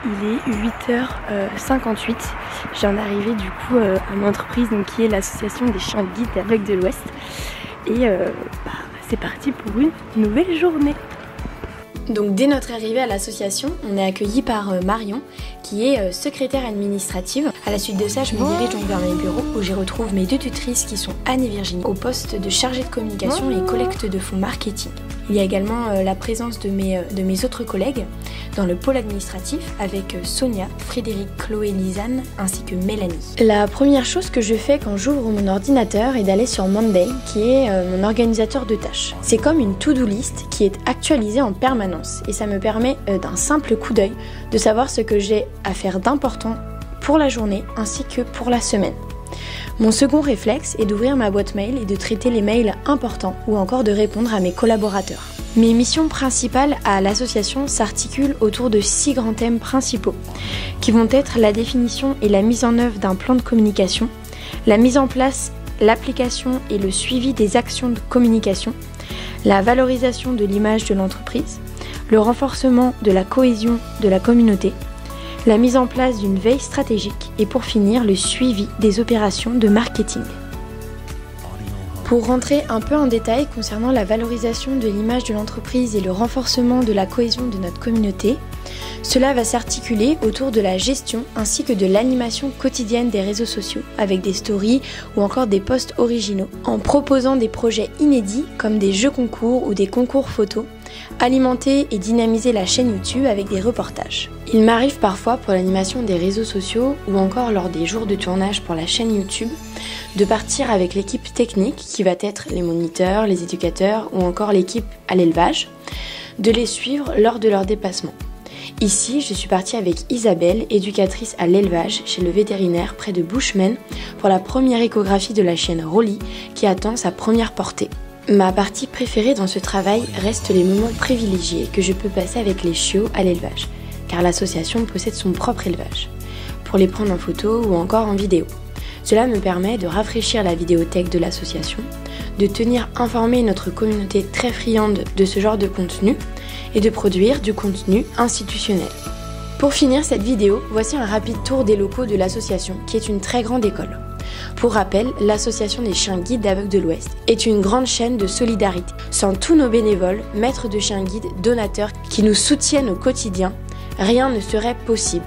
Il est 8h58, je viens d'arriver du coup à mon entreprise donc, qui est l'association des chiens guides aveugles de l'Ouest et c'est parti pour une nouvelle journée. Donc dès notre arrivée à l'association, on est accueilli par Marion qui est secrétaire administrative. À la suite de ça, je me dirige donc vers mes bureaux où j'y retrouve mes deux tutrices qui sont Anne et Virginie au poste de chargée de communication et collecte de fonds marketing. Il y a également la présence de mes autres collègues dans le pôle administratif avec Sonia, Frédéric, Chloé, Lisanne ainsi que Mélanie. La première chose que je fais quand j'ouvre mon ordinateur est d'aller sur Monday qui est mon organisateur de tâches. C'est comme une to-do list qui est actualisée en permanence et ça me permet d'un simple coup d'œil de savoir ce que j'ai à faire d'important pour la journée ainsi que pour la semaine. Mon second réflexe est d'ouvrir ma boîte mail et de traiter les mails importants ou encore de répondre à mes collaborateurs. Mes missions principales à l'association s'articulent autour de 6 grands thèmes principaux qui vont être la définition et la mise en œuvre d'un plan de communication, la mise en place, l'application et le suivi des actions de communication, la valorisation de l'image de l'entreprise, le renforcement de la cohésion de la communauté, la mise en place d'une veille stratégique et pour finir le suivi des opérations de marketing. Pour rentrer un peu en détail concernant la valorisation de l'image de l'entreprise et le renforcement de la cohésion de notre communauté, cela va s'articuler autour de la gestion ainsi que de l'animation quotidienne des réseaux sociaux avec des stories ou encore des posts originaux en proposant des projets inédits comme des jeux concours ou des concours photos, alimenter et dynamiser la chaîne YouTube avec des reportages. Il m'arrive parfois pour l'animation des réseaux sociaux ou encore lors des jours de tournage pour la chaîne YouTube de partir avec l'équipe technique qui va être les moniteurs, les éducateurs ou encore l'équipe à l'élevage, de les suivre lors de leur déplacement. Ici, je suis partie avec Isabelle, éducatrice à l'élevage chez le vétérinaire près de Bushman pour la première échographie de la chienne Rolly qui attend sa première portée. Ma partie préférée dans ce travail reste les moments privilégiés que je peux passer avec les chiots à l'élevage, car l'association possède son propre élevage, pour les prendre en photo ou encore en vidéo. Cela me permet de rafraîchir la vidéothèque de l'association, de tenir informée notre communauté très friande de ce genre de contenu et de produire du contenu institutionnel. Pour finir cette vidéo, voici un rapide tour des locaux de l'association qui est une très grande école. Pour rappel, l'association des chiens guides aveugles de l'Ouest est une grande chaîne de solidarité. Sans tous nos bénévoles, maîtres de chiens guides, donateurs qui nous soutiennent au quotidien, rien ne serait possible.